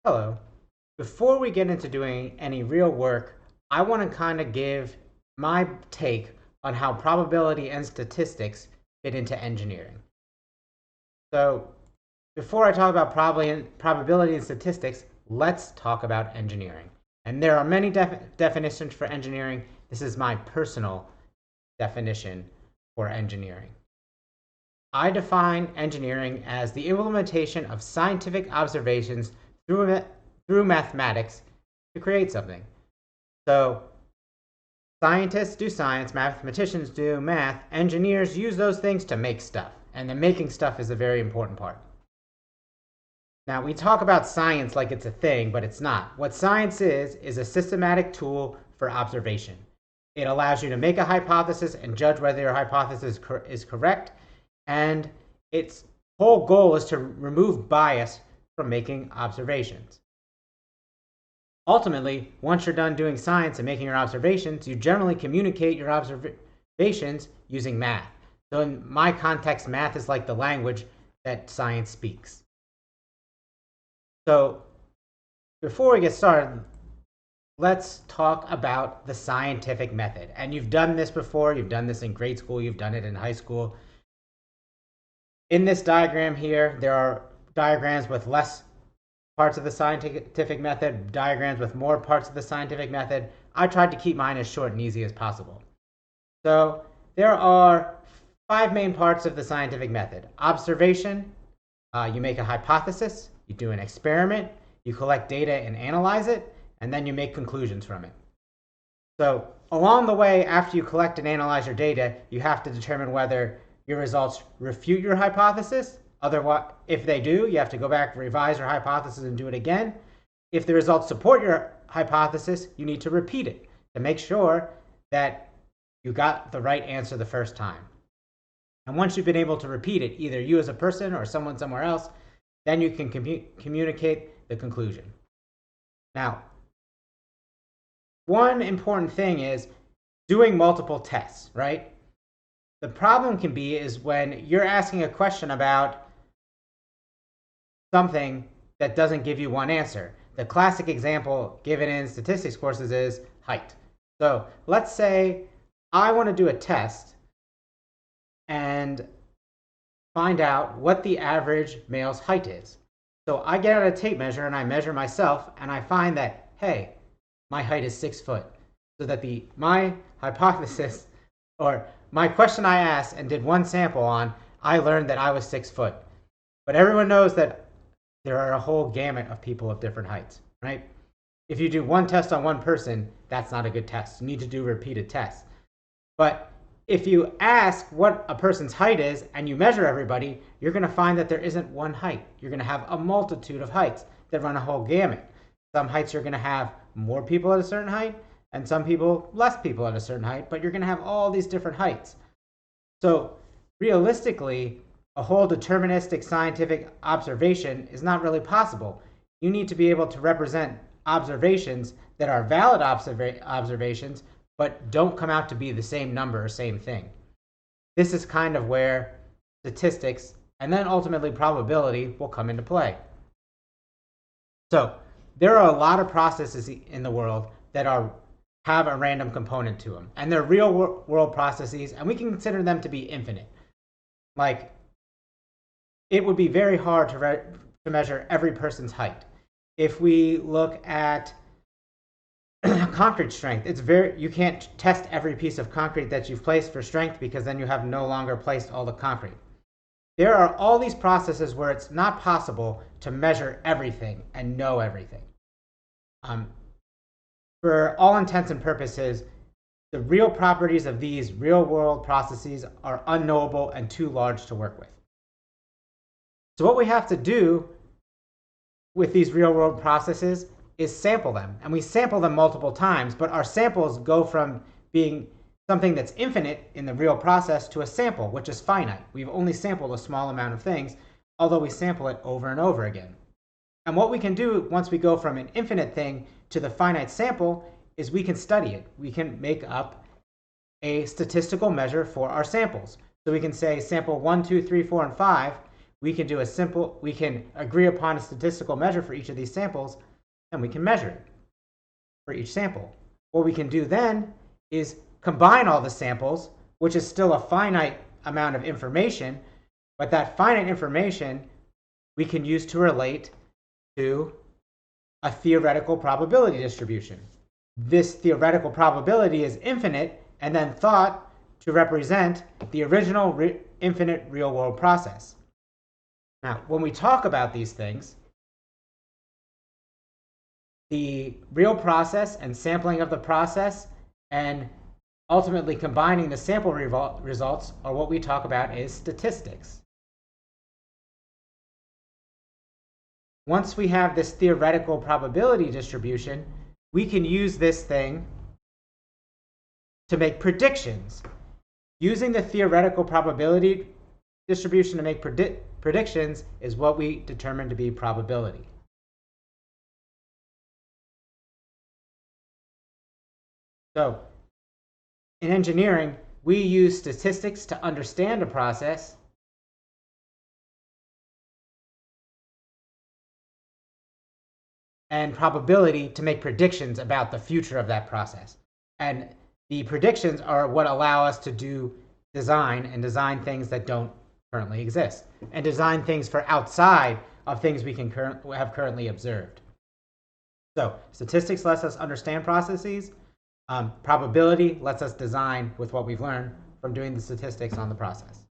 Hello. Before we get into doing any real work, I want to kind of give my take on how probability and statistics fit into engineering. So, before I talk about probability and statistics, let's talk about engineering. And there are many definitions for engineering. This is my personal definition for engineering. I define engineering as the implementation of scientific observations through mathematics to create something. So scientists do science, mathematicians do math, engineers use those things to make stuff. And the making stuff is a very important part. Now, we talk about science like it's a thing, but it's not. What science is a systematic tool for observation. It allows you to make a hypothesis and judge whether your hypothesis is correct. And its whole goal is to remove bias from making observations. Ultimately, once you're done doing science and making your observations, you generally communicate your observations using math. So in my context, math is like the language that science speaks. So before we get started, let's talk about the scientific method. And you've done this before. You've done this in grade school. You've done it in high school. In this diagram here, there are diagrams with less parts of the scientific method, diagrams with more parts of the scientific method. I tried to keep mine as short and easy as possible. So there are 5 main parts of the scientific method. Observation, you make a hypothesis, you do an experiment, you collect data and analyze it, and then you make conclusions from it. So along the way, after you collect and analyze your data, you have to determine whether your results refute your hypothesis. Otherwise, if they do, you have to go back, revise your hypothesis, and do it again. If the results support your hypothesis, you need to repeat it to make sure that you got the right answer the first time. And once you've been able to repeat it, either you as a person or someone somewhere else, then you can communicate the conclusion. Now, one important thing is doing multiple tests, right? The problem can be is when you're asking a question about something that doesn't give you one answer. The classic example given in statistics courses is height. So let's say I want to do a test and find out what the average male's height is. So I get out a tape measure and I measure myself and I find that, hey, my height is 6 foot. So that my hypothesis or my question I asked and did one sample on, I learned that I was 6 foot. But everyone knows that there are a whole gamut of people of different heights, right? If you do one test on one person, that's not a good test. You need to do repeated tests. But if you ask what a person's height is and you measure everybody, you're going to find that there isn't one height. You're going to have a multitude of heights that run a whole gamut. Some heights you're going to have more people at a certain height, and some people less people at a certain height, but you're going to have all these different heights. So realistically, a whole deterministic scientific observation is not really possible. You need to be able to represent observations that are valid observations, but don't come out to be the same number or same thing. This is kind of where statistics and then ultimately probability will come into play. So there are a lot of processes in the world that have a random component to them, and they're real world processes, and we can consider them to be infinite. Like, it would be very hard to measure every person's height. If we look at concrete strength, you can't test every piece of concrete that you've placed for strength because then you have no longer placed all the concrete. There are all these processes where it's not possible to measure everything and know everything. For all intents and purposes, the real properties of these real world processes are unknowable and too large to work with. So what we have to do with these real world processes is sample them. And we sample them multiple times, but our samples go from being something that's infinite in the real process to a sample, which is finite. We've only sampled a small amount of things, although we sample it over and over again. And what we can do once we go from an infinite thing to the finite sample is we can study it. We can make up a statistical measure for our samples. So we can say sample 1, 2, 3, 4, and 5. we can agree upon a statistical measure for each of these samples, and we can measure it for each sample. What we can do then is combine all the samples, which is still a finite amount of information, but that finite information we can use to relate to a theoretical probability distribution. This theoretical probability is infinite and then thought to represent the original infinite real-world process. Now, when we talk about these things, the real process and sampling of the process and ultimately combining the sample results are what we talk about as statistics. Once we have this theoretical probability distribution, we can use this thing to make predictions. Using the theoretical probability distribution to make predictions is what we determine to be probability. So, in engineering, we use statistics to understand a process and probability to make predictions about the future of that process. And the predictions are what allow us to do design and design things that don't currently exist, and design things for outside of things we can have currently observed. So statistics lets us understand processes. Probability lets us design with what we've learned from doing the statistics on the process.